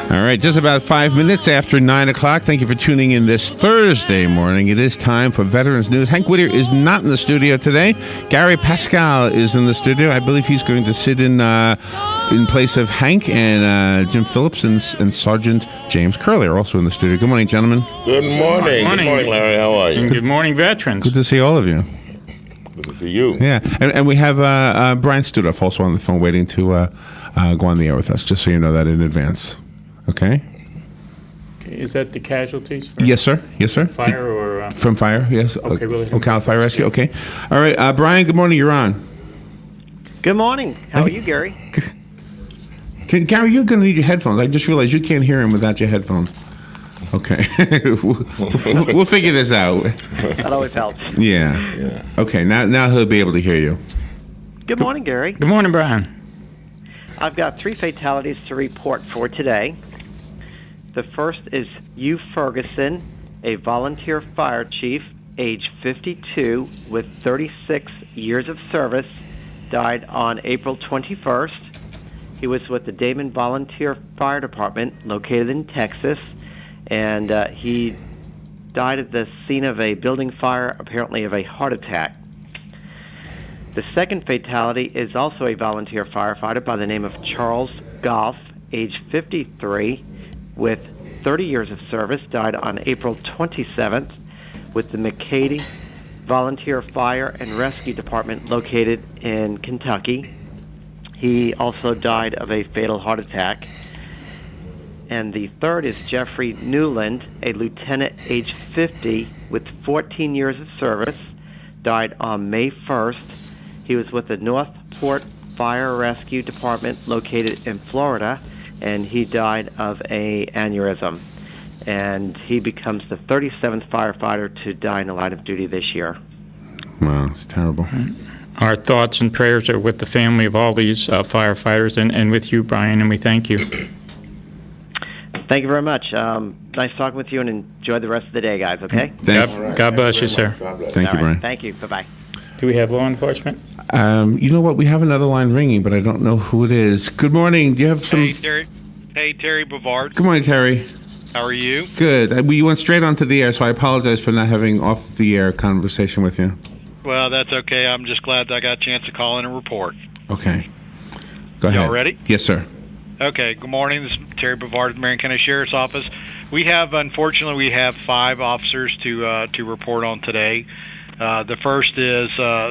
All right, just about 5 minutes after 9 o'clock. Thank you for tuning in this Thursday morning. It is time for Veterans News. Hank Whittier is not in the studio today. Gary Pascal is in the studio. I believe he's going to sit in place of Hank, and Jim Phillips and Sergeant James Curley are also in the studio. Good morning, gentlemen. Good morning. Good morning, Larry. How are you? And good morning, veterans. Good to see all of you. Good to see you. Yeah, and we have Brian Studoff also on the phone waiting to go on the air with us, just so you know that in advance. Okay. Is that the casualties? Yes, sir. Yes, sir. Fire or? From fire, yes. Okay, really. Ocala Fire Rescue, okay. All right, Brian, good morning. You're on. Good morning. How are you, Gary? Gary, you're going to need your headphones. I just realized you can't hear him without your headphones. Okay. We'll figure this out. That always helps. Yeah. Okay, now he'll be able to hear you. Good morning, Gary. Good morning, Brian. I've got 3 fatalities to report for today. The first is Hugh Ferguson, a volunteer fire chief, age 52, with 36 years of service, died on April 21st. He was with the Damon Volunteer Fire Department, located in Texas, and he died at the scene of a building fire, apparently of a heart attack. The second fatality is also a volunteer firefighter by the name of Charles Goff, age 53, with 30 years of service, died on April 27th with the McCady Volunteer Fire and Rescue Department located in Kentucky. He also died of a fatal heart attack. And the third is Jeffrey Newland, a lieutenant age 50 with 14 years of service, died on May 1st. He was with the Northport Fire Rescue Department located in Florida, and he died of a aneurysm. And he becomes the 37th firefighter to die in the line of duty this year. Wow, it's terrible. Our thoughts and prayers are with the family of all these firefighters and with you, Brian, and we thank you. Thank you very much. Nice talking with you, and enjoy the rest of the day, guys, okay? God bless you, sir. Thank you, Brian. Thank you. Bye-bye. Do we have law enforcement? You know what? We have another line ringing, but I don't know who it is. Good morning. Do you have some... Hey, Terry Bavard. Good morning, Terry. How are you? Good. We went straight onto the air, so I apologize for not having off-the-air conversation with you. Well, that's okay. I'm just glad that I got a chance to call in and report. Okay. Go ahead. Y'all ready? Yes, sir. Okay. Good morning. This is Terry Bavard of the Marion County Sheriff's Office. Unfortunately, we have 5 officers to report on today. The first is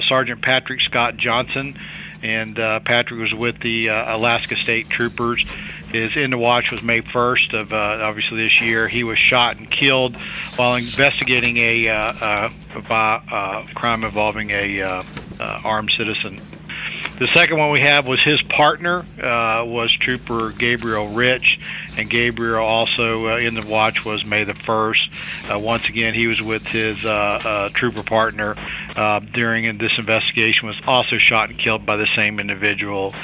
Sergeant Patrick Scott Johnson, and Patrick was with the Alaska State Troopers. His end of watch was May 1st of obviously this year. He was shot and killed while investigating a crime involving a armed citizen. The second one we have was his partner was Trooper Gabriel Rich, and Gabriel also in the watch was May the 1st. Once again, he was with his trooper partner during this investigation, was also shot and killed by the same individual.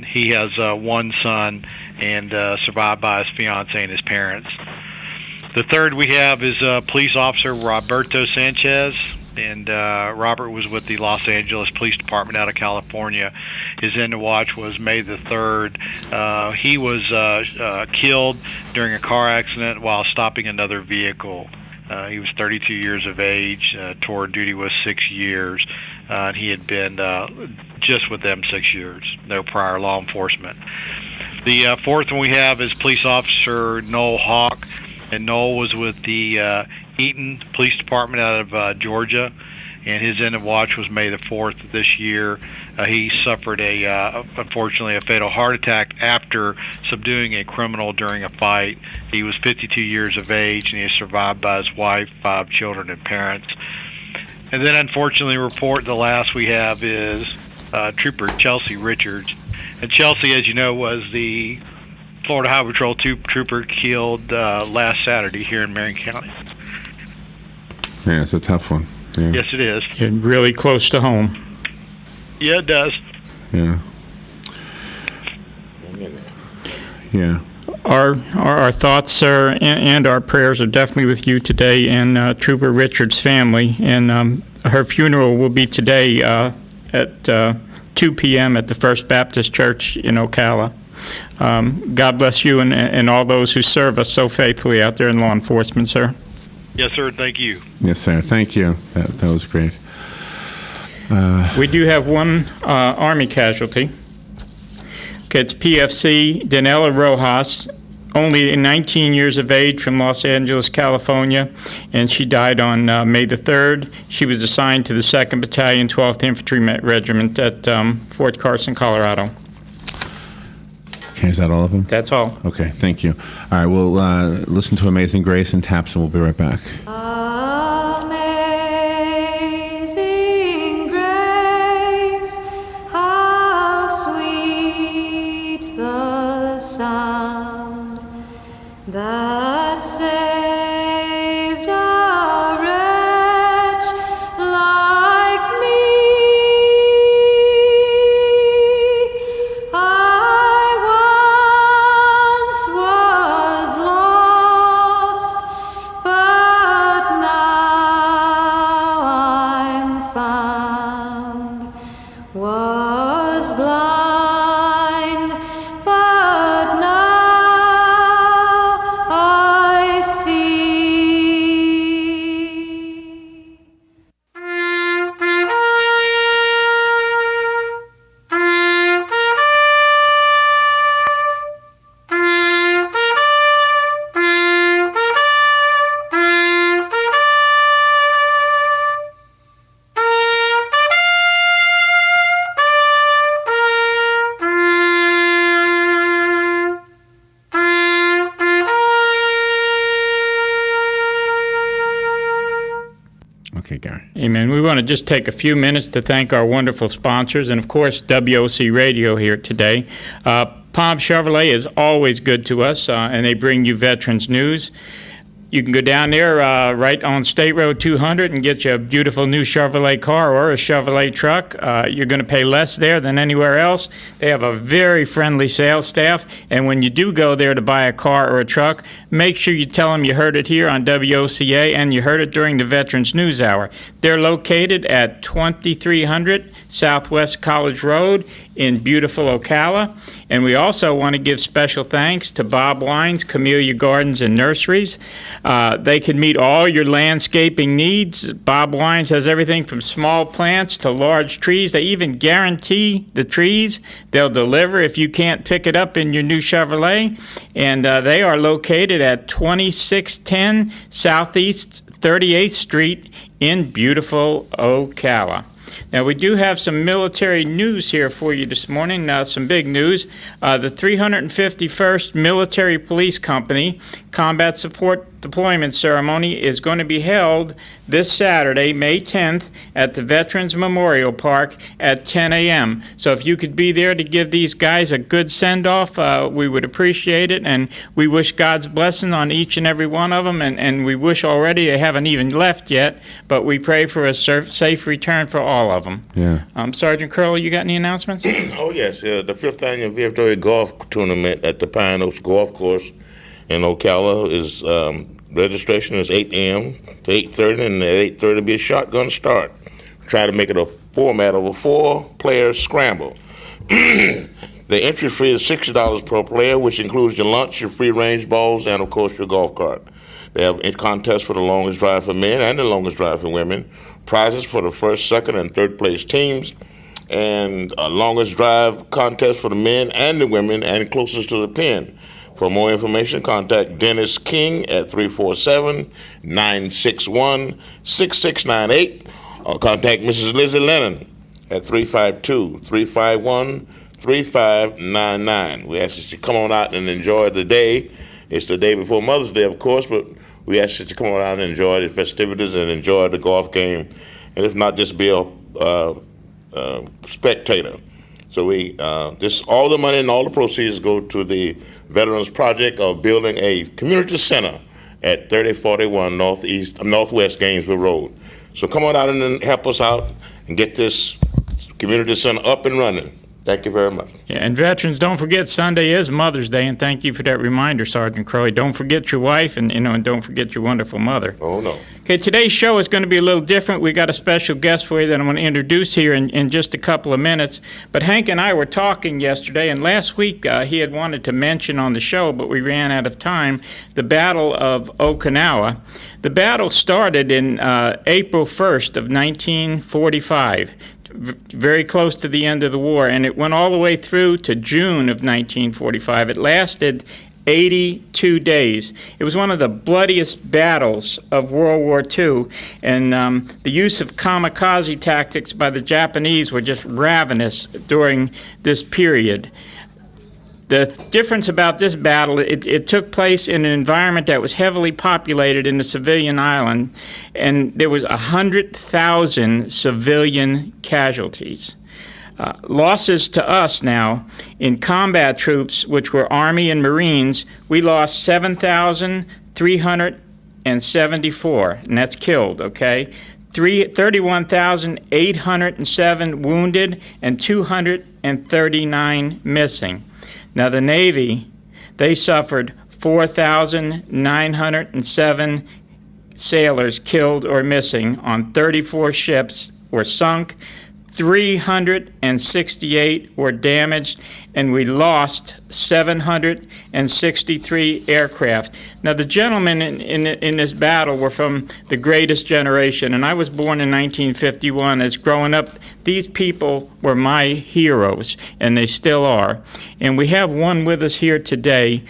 He has one son and survived by his fiancée and his parents. The third we have is police officer Roberto Sanchez, and Robert was with the Los Angeles Police Department out of California. His end of watch was May the 3rd. He was killed during a car accident while stopping another vehicle. He was 32 years of age. Tour duty was 6 years. And he had been just with them 6 years, no prior law enforcement. The fourth one we have is police officer Noel Hawk, and Noel was with the Eaton Police Department out of Georgia, and his end of watch was May the 4th of this year. He suffered unfortunately a fatal heart attack after subduing a criminal during a fight. He was 52 years of age, and he is survived by his wife, 5 children, and parents. And then, unfortunately, the last we have is Trooper Chelsea Richards. And Chelsea, as you know, was the Florida Highway Patrol trooper killed last Saturday here in Marion County. Yeah, it's a tough one. Yeah. Yes, it is. And really close to home. Yeah, it does. Yeah. Yeah. Our thoughts, sir, and our prayers are definitely with you today and Trooper Richards' family. And her funeral will be today at 2 p.m. at the First Baptist Church in Ocala. God bless you and all those who serve us so faithfully out there in law enforcement, sir. Yes, sir. Thank you. Yes, sir. Thank you. That was great. We do have one Army casualty. Okay, it's PFC Danella Rojas, only 19 years of age, from Los Angeles, California, and she died on May the 3rd. She was assigned to the 2nd Battalion, 12th Infantry Regiment at Fort Carson, Colorado. Okay, is that all of them? That's all. Okay, thank you. All right, we'll listen to Amazing Grace and Taps, and we'll be right back. Amazing grace, how sweet the sound that saved a wretch like me. I once was lost, but now I'm found. Was blind, but now I see. Okay, Gary. Amen. We want to just take a few minutes to thank our wonderful sponsors and, of course, WOC Radio here today. Palm Chevrolet is always good to us, and they bring you veterans news. You can go down there right on State Road 200 and get you a beautiful new Chevrolet car or a Chevrolet truck. You're going to pay less there than anywhere else. They have a very friendly sales staff, and when you do go there to buy a car or a truck, make sure you tell them you heard it here on WOCA and you heard it during the Veterans News Hour. They're located at 2300 Southwest College Road in beautiful Ocala. And we also want to give special thanks to Bob Wines, Camellia Gardens and Nurseries. They can meet all your landscaping needs. Bob Wines has everything from small plants to large trees. They even guarantee the trees. They'll deliver if you can't pick it up in your new Chevrolet. And they are located at 2610 Southeast 38th Street in beautiful Ocala. Now, we do have some military news here for you this morning, some big news. The 351st Military Police Company Combat Support Deployment Ceremony is going to be held this Saturday, May 10th, at the Veterans Memorial Park at 10 a.m. So if you could be there to give these guys a good send-off, we would appreciate it, and we wish God's blessing on each and every one of them, and we wish already they haven't even left yet, but we pray for a safe return for all of them. Yeah. Sergeant Curley, you got any announcements? Oh, yes. The 5th Annual VFW Golf Tournament at the Pine Oaks Golf Course in Ocala is registration is 8 a.m. to 8:30, and at 8:30 will be a shotgun start. Try to make it a format of a 4-player scramble. The entry fee is $60 per player, which includes your lunch, your free-range balls, and, of course, your golf cart. They have a contest for the longest drive for men and the longest drive for women, prizes for the first, second, and third place teams, and a longest drive contest for the men and the women and closest to the pin. For more information, contact Dennis King at 347-961-6698, or contact Mrs. Lizzie Lennon at 352-351-3599. We ask that you come on out and enjoy the day. It's the day before Mother's Day, of course, but we ask that you come on out and enjoy the festivities and enjoy the golf game, and if not, just be a spectator. So we this all the money and all the proceeds go to the Veterans Project of building a community center at 3041 Northwest Gainesville Road. So come on out and help us out and get this community center up and running. Thank you very much. Yeah, and veterans, don't forget Sunday is Mother's Day, and thank you for that reminder, Sergeant Crowley. Don't forget your wife, and and don't forget your wonderful mother. Oh, no. Okay, today's show is going to be a little different. We got a special guest for you that I'm going to introduce here in just a couple of minutes. But Hank and I were talking yesterday, and last week he had wanted to mention on the show, but we ran out of time, the Battle of Okinawa. The battle started in April 1st of 1945. Very close to the end of the war, and it went all the way through to June of 1945. It lasted 82 days. It was one of the bloodiest battles of World War II, and the use of kamikaze tactics by the Japanese were just ravenous during this period. The difference about this battle, it took place in an environment that was heavily populated in the civilian island, and there was 100,000 civilian casualties. Losses to us now in combat troops, which were Army and Marines, we lost 7,374, and that's killed, okay? 31,807 wounded, and 239 missing. Now, the Navy, they suffered 4,907 sailors killed or missing on 34 ships were sunk, 368 were damaged, and we lost 763 aircraft. Now, the gentlemen in this battle were from the greatest generation, and I was born in 1951. As growing up, these people were my heroes, and they still are. And we have one with us here today,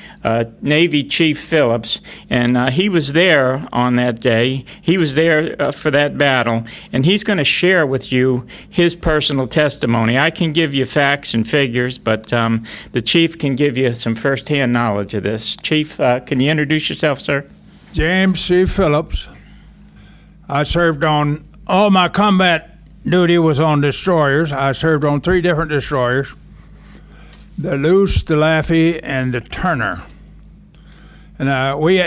Navy Chief Phillips, and he was there on that day. He was there for that battle, and he's going to share with you his personal testimony. I can give you facts and figures, but the Chief can give you some first-hand knowledge of this. Chief, can you introduce yourself, sir? James C. Phillips. I served on, all my combat duty was on destroyers. I served on 3 different destroyers, the Luce, the Laffey, and the Turner. And we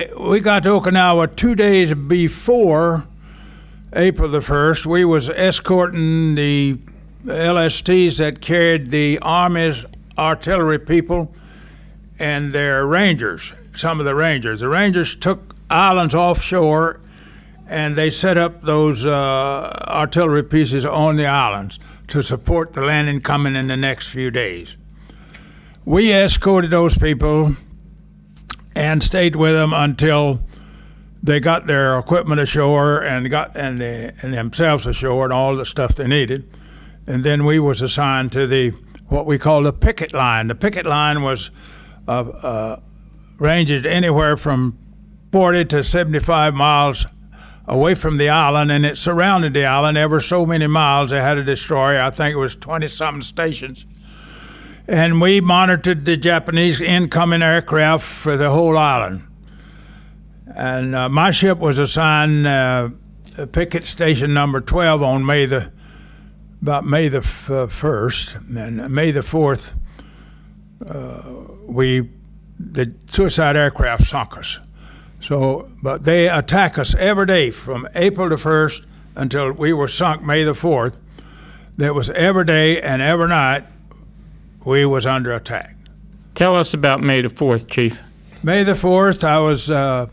got to Okinawa 2 days before April the 1st. We was escorting the LSTs that carried the Army's artillery people and their Rangers, some of the Rangers. The Rangers took islands offshore, and they set up those artillery pieces on the islands to support the landing coming in the next few days. We escorted those people and stayed with them until they got their equipment ashore and themselves ashore and all the stuff they needed. And then we was assigned to what we call the picket line. The picket line was ranges anywhere from 40 to 75 miles away from the island, and it surrounded the island ever so many miles. They had a destroyer. I think it was 20-something stations. And we monitored the Japanese incoming aircraft for the whole island. And my ship was assigned picket station number 12 on May the 1st, and May the 4th, the suicide aircraft sunk us. So, but they attack us every day from April the 1st until we were sunk May the 4th. There was every day and every night we was under attack. Tell us about May the 4th, Chief. May the 4th, I was a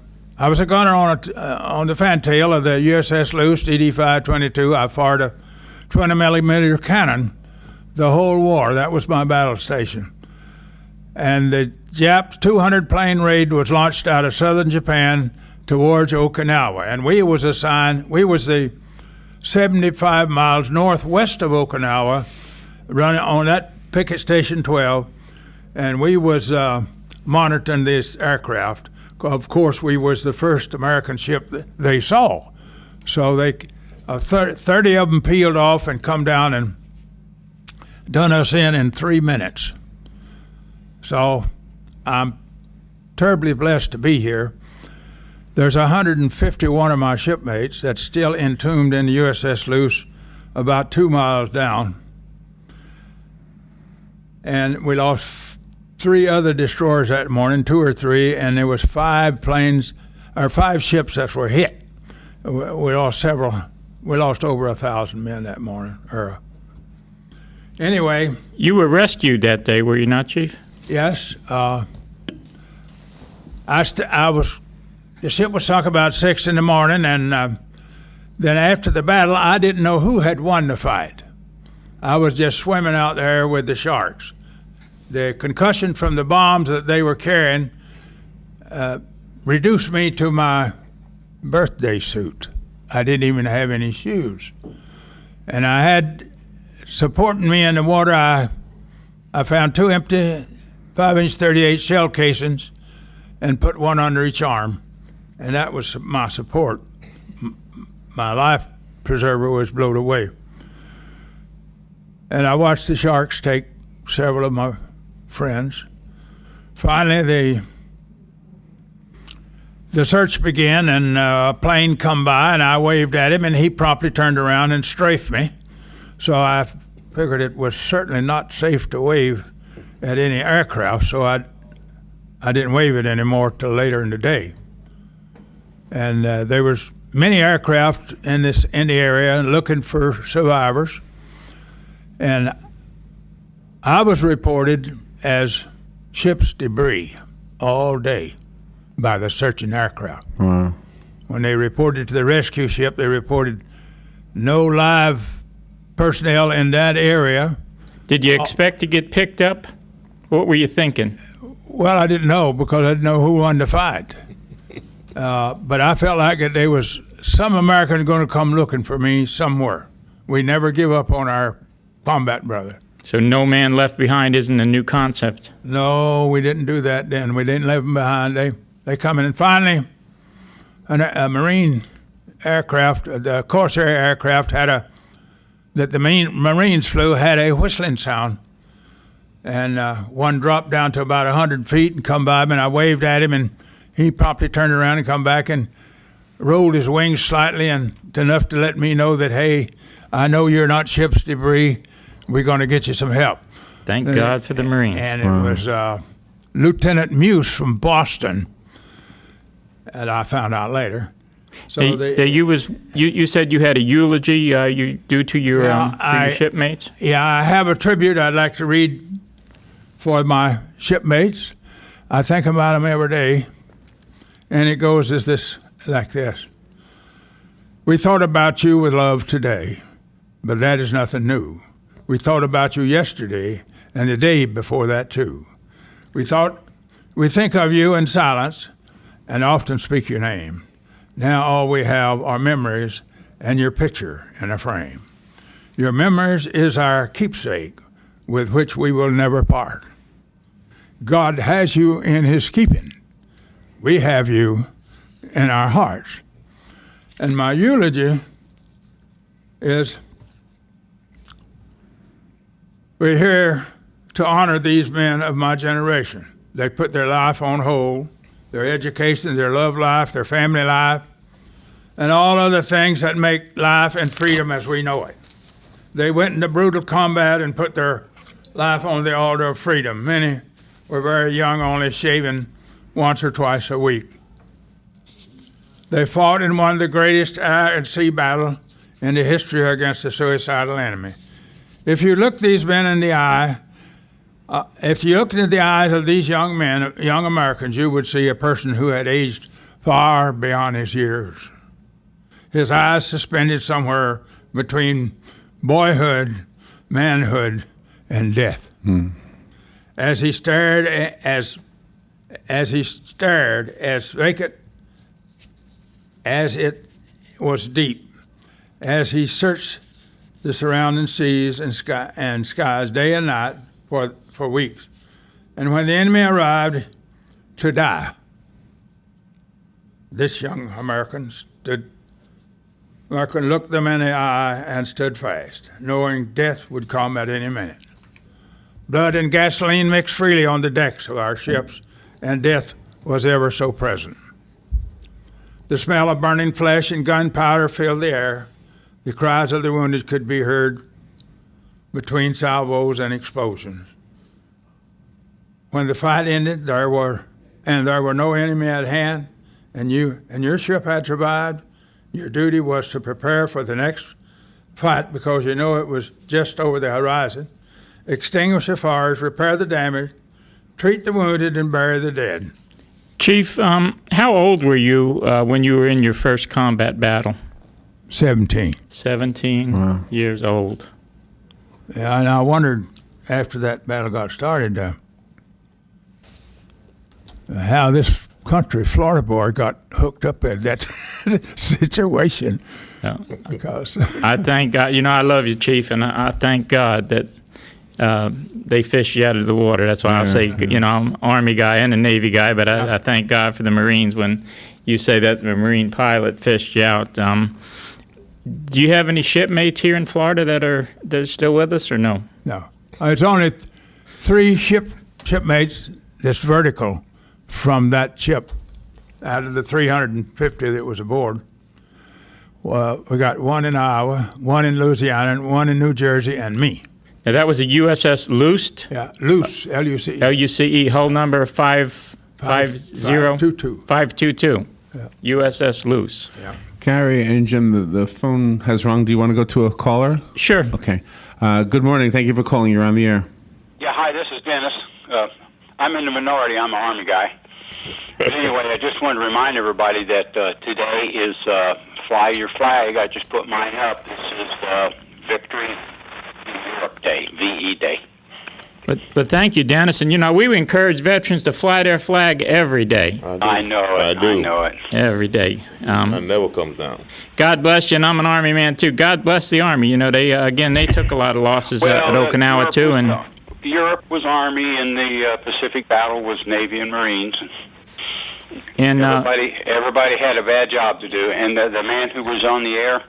gunner on the fantail of the USS Luce, DD-522. I fired a 20 millimeter cannon the whole war. That was my battle station. And the Japs' 200 plane raid was launched out of southern Japan towards Okinawa. And we was the 75 miles northwest of Okinawa, running on that picket station 12. And we was monitoring this aircraft. Of course, we was the first American ship that they saw. So 30 of them peeled off and come down and done us in 3 minutes. So I'm terribly blessed to be here. There's 151 of my shipmates that's still entombed in the USS Luce about 2 miles down. And we lost 3 other destroyers that morning, 2 or 3, and there was 5 ships that were hit. We lost several. We lost over 1,000 men that morning, or Anyway, You were rescued that day, were you not, Chief? yes, the ship was sunk about 6 in the morning, and then after the battle, I didn't know who had won the fight. I was just swimming out there with the sharks. The concussion from the bombs that they were carrying reduced me to my birthday suit. I didn't even have any shoes. And I had, supporting me in the water, I found 2 empty 5-inch 38 shell casings and put one under each arm. And that was my support. My life preserver was blown away. And I watched the sharks take several of my friends. Finally, the search began, and a plane come by, and I waved at him, and he promptly turned around and strafed me. So I figured it was certainly not safe to wave at any aircraft, so I didn't wave it anymore till later in the day. And there was many aircraft in the area looking for survivors, and I was reported as ship's debris all day by the searching aircraft. Wow. When they reported to the rescue ship, they reported no live personnel in that area. Did you expect to get picked up? What were you thinking? Well, I didn't know because I didn't know who won the fight. But I felt like that there was some American going to come looking for me somewhere. We never give up on our combat brother. So no man left behind isn't a new concept. No, we didn't do that then. We didn't leave them behind. They come in, and finally, a Marine aircraft, the Corsair aircraft, that the Marines flew had a whistling sound, and one dropped down to about 100 feet and come by me, and I waved at him, and he promptly turned around and come back and rolled his wings slightly, and enough to let me know that, hey, I know you're not ship's debris. We're going to get you some help. Thank God for the Marines. And it was Lieutenant Muse from Boston, and I found out later. So you said you had a eulogy due to your shipmates? Yeah, I have a tribute I'd like to read for my shipmates. I think about them every day, and it goes like this. We thought about you with love today, but that is nothing new. We thought about you yesterday and the day before that too. We think of you in silence and often speak your name. Now all we have are memories and your picture in a frame. Your memories is our keepsake with which we will never part. God has you in his keeping. We have you in our hearts. And my eulogy is, we're here to honor these men of my generation. They put their life on hold, their education, their love life, their family life, and all other things that make life and freedom as we know it. They went into brutal combat and put their life on the altar of freedom. Many were very young, only shaving once or twice a week. They fought in one of the greatest air and sea battles in the history against a suicidal enemy. If you look these men in the eye, if you looked into the eyes of these young men, young Americans, you would see a person who had aged far beyond his years. His eyes suspended somewhere between boyhood, manhood, and death. As he stared as vacant as it was deep, as he searched the surrounding seas and skies day and night for weeks. And when the enemy arrived to die, this young American looked them in the eye and stood fast, knowing death would come at any minute. Blood and gasoline mixed freely on the decks of our ships, and death was ever so present. The smell of burning flesh and gunpowder filled the air. The cries of the wounded could be heard between salvos and explosions. When the fight ended, there were no enemy at hand, and your ship had survived. Your duty was to prepare for the next fight because you know it was just over the horizon. extinguish the fires, repair the damage, treat the wounded, and bury the dead. Chief, how old were you when you were in your first combat battle? 17. 17 Wow. years old. Yeah, and I wondered after that battle got started how this country Florida boy got hooked up in that situation. Yeah. Because I thank God. You know, I love you, Chief, and I thank God that they fished you out of the water. That's why I say, you know, I'm an Army guy and a Navy guy, but I thank God for the Marines when you say that the Marine pilot fished you out. Do you have any shipmates here in Florida that are still with us, or no? no, it's only 3 shipmates that's vertical from that ship out of the 350 that was aboard. Well, we got 1 in Iowa, 1 in Louisiana, and 1 in New Jersey, and me. Now, that was a USS Luce, Yeah, Luce, L-U-C-E. L-U-C-E, hull number 522. 522. Yeah. USS Luce. Gary and Jim, the phone has rung. Do you want to go to a caller? Sure. Okay. Good morning. Thank you for calling. You're on the air. Yeah, hi, this is Dennis. I'm in the minority. I'm an Army guy. But anyway, I just want to remind everybody that today is Fly Your Flag. I just put mine up. This is Victory in Europe Day, VE Day. But thank you, Dennis. And, you know, we would encourage veterans to fly their flag every day. I know it. I do. I know it. Every day. I never comes down. God bless you, and I'm an Army man, too. God bless the Army. You know, they they took a lot of losses at Okinawa, Europe too. was, And Europe was Army, and the Pacific Battle was Navy and Marines. Everybody had a bad job to do, and the man who was on the air,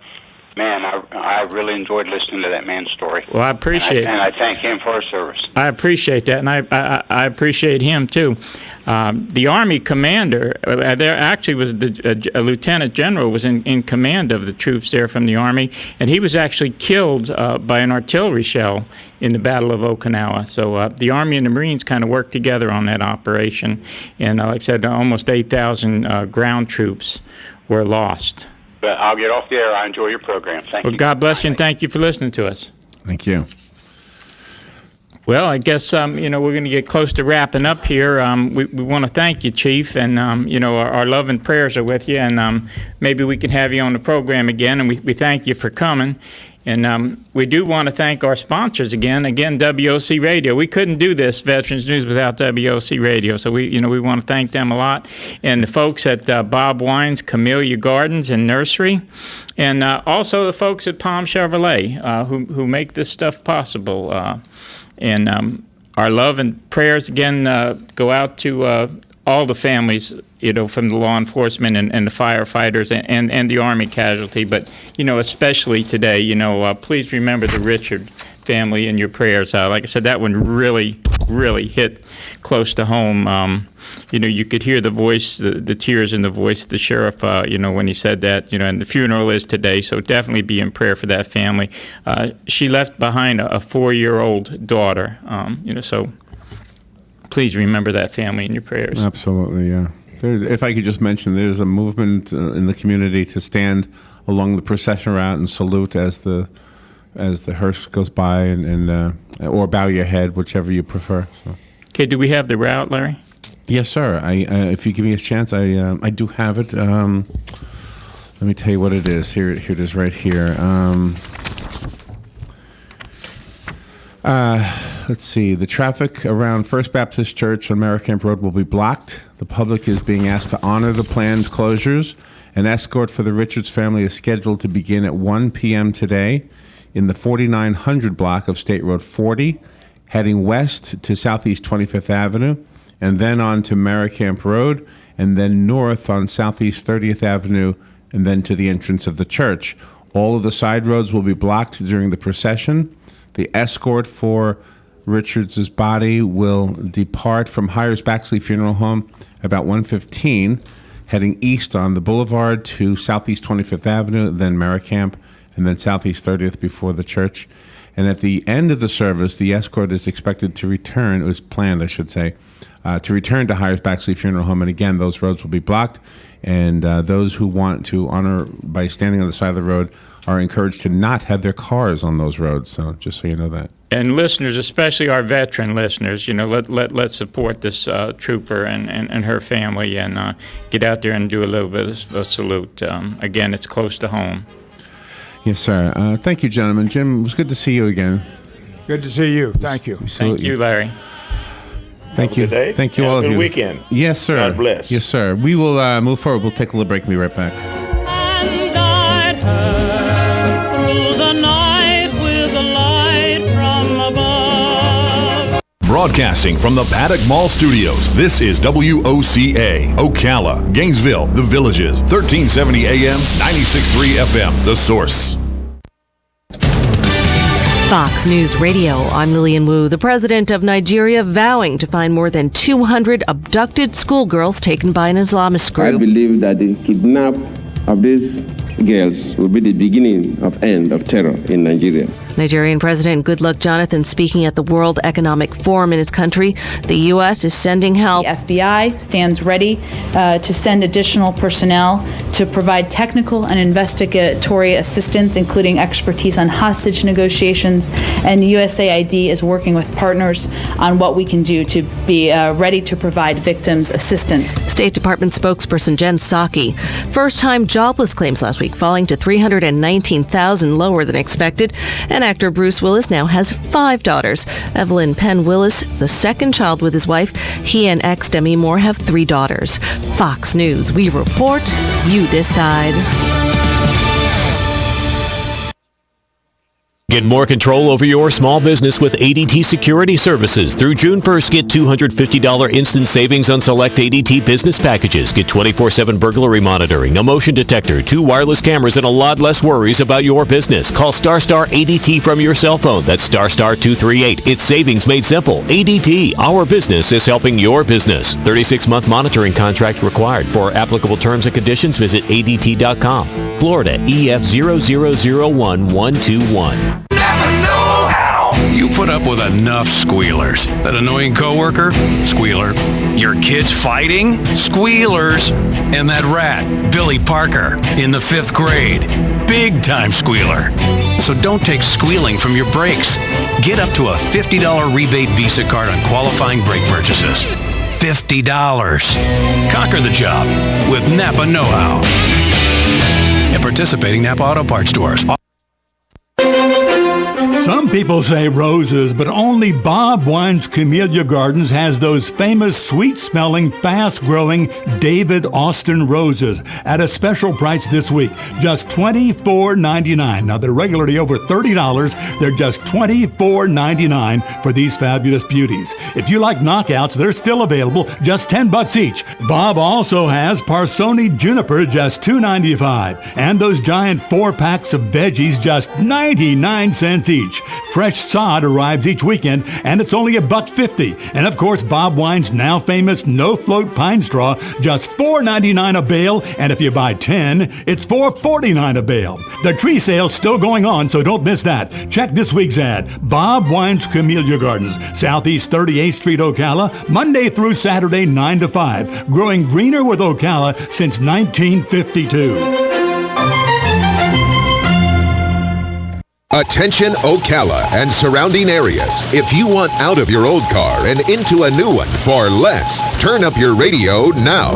man, I really enjoyed listening to that man's story. Well, I appreciate it. And I thank him for his service. I appreciate that, and I appreciate him, too. The Army commander, there actually was a lieutenant general was in command of the troops there from the Army, and he was actually killed by an artillery shell in the Battle of Okinawa. So the Army and the Marines kind of worked together on that operation, and like I said, almost 8,000 ground troops were lost. But I'll get off the air. I enjoy your program. Thank you. Well, God bless you, and thank you for listening to us. Thank you. Well, I guess, you know, we're going to get close to wrapping up here. We want to thank you, Chief, and, you know, our love and prayers are with you, and maybe we can have you on the program again, and we thank you for coming. And we do want to thank our sponsors again, WOC Radio. We couldn't do this Veterans News without WOC Radio, so we want to thank them a lot. And the folks at Bob Wine's Camellia Gardens and Nursery, and also the folks at Palm Chevrolet who make this stuff possible. And our love and prayers again go out to all the families, you know, from the law enforcement and the firefighters and the Army casualty. But, you know, especially today, you know, please remember the Richard family in your prayers. Like I said, that one really hit close to home. You know, you could hear the voice, the tears in the voice of the sheriff, you know, when he said that, you know, and the funeral is today. So definitely be in prayer for that family. She left behind a 4-year-old daughter, you know, so please remember that family in your prayers. Absolutely, yeah. If I could just mention, there's a movement in the community to stand along the procession route and salute as the hearse goes by, and or bow your head, whichever you prefer. So. Okay, do we have the route, Larry? Yes, sir. If you give me a chance, I do have it. Let me tell you what it is. Here it is, right here. Let's see. The traffic around First Baptist Church on Americamp Road will be blocked. The public is being asked to honor the planned closures. An escort for the Richards family is scheduled to begin at 1 p.m. today in the 4900 block of State Road 40, heading west to Southeast 25th Avenue, and then on to Americamp Road, and then north on Southeast 30th Avenue, and then to the entrance of the church. All of the side roads will be blocked during the procession. The escort for Richards' body will depart from Hyers-Baxley Funeral Home about 1:15, heading east on the boulevard to Southeast 25th Avenue, then Americamp, and then Southeast 30th before the church. And at the end of the service, the escort is expected to return, it was planned, I should say, to return to Hyers-Baxley Funeral Home. And again, those roads will be blocked. And those who want to honor by standing on the side of the road are encouraged to not have their cars on those roads. So just so you know that. And listeners, especially our veteran listeners, let's support this trooper and her family, and get out there and do a little bit of a salute. Again, it's close to home. Yes, sir. Thank you, gentlemen. Jim, it was good to see you again. Good to see you. Thank you. Thank you, Larry. Thank you. Good day. Thank you Have all a of good you. weekend. Yes, sir. God bless. Yes, sir. We will move forward. We'll take a little break and be right back. And guide her through the night with a light from above. Broadcasting from the Paddock Mall Studios, this is WOCA, Ocala, Gainesville, The Villages, 1370 AM, 96.3 FM, The Source. Fox News Radio, I'm Lillian Wu. The president of Nigeria vowing to find more than 200 abducted schoolgirls taken by an Islamist I group. believe that the kidnap of these girls will be the beginning of end of terror in Nigeria. Nigerian President Goodluck Jonathan speaking at the World Economic Forum in his country. The U.S. is sending help. The FBI stands ready to send additional personnel to provide technical and investigatory assistance, including expertise on hostage negotiations. And USAID is working with partners on what we can do to be ready to provide victims assistance. State Department spokesperson Jen Psaki. First-time jobless claims last week falling to 319,000, lower than expected. And actor Bruce Willis now has 5 daughters. Evelyn Penn Willis, the second child with his wife. He and ex Demi Moore have 3 daughters. Fox News, we report, you decide. Get more control over your small business with ADT Security Services. Through June 1st, get $250 instant savings on select ADT business packages. Get 24/7 burglary monitoring, a motion detector, 2 wireless cameras, and a lot less worries about your business. Call Star ADT from your cell phone. That's Star 238. It's savings made simple. ADT, our business is helping your business. 36-month monitoring contract required. For applicable terms and conditions, visit ADT.com. Florida EF 0001121. You put up with enough squealers. That annoying coworker? Squealer. Your kids fighting? Squealers. And that rat, Billy Parker, in the 5th grade. Big time squealer. So don't take squealing from your brakes. Get up to a $50 rebate Visa card on qualifying brake purchases. $50. Conquer the job with Napa Know-How. And participating Napa Auto Parts stores. Some people say roses, but only Bob Wine's Camellia Gardens has those famous sweet-smelling, fast-growing David Austin roses at a special price this week, just $24.99. Now, they're regularly over $30. They're just $24.99 for these fabulous beauties. If you like knockouts, they're still available, just $10 each. Bob also has Parsoni Juniper, just $2.95. And those giant 4-packs of veggies, just 99 cents each. Fresh sod arrives each weekend, and it's only $1.50. And of course, Bob Wine's now famous no-float pine straw, just $4.99 a bale. And if you buy 10, it's $4.49 a bale. The tree sale's still going on, so don't miss that. Check this week's ad. Bob Wine's Camellia Gardens, Southeast 38th Street, Ocala, Monday through Saturday, 9 to 5. Growing greener with Ocala since 1952. Attention Ocala and surrounding areas. If you want out of your old car and into a new one for less, turn up your radio now.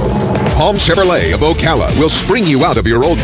Palm Chevrolet of Ocala will spring you out of your old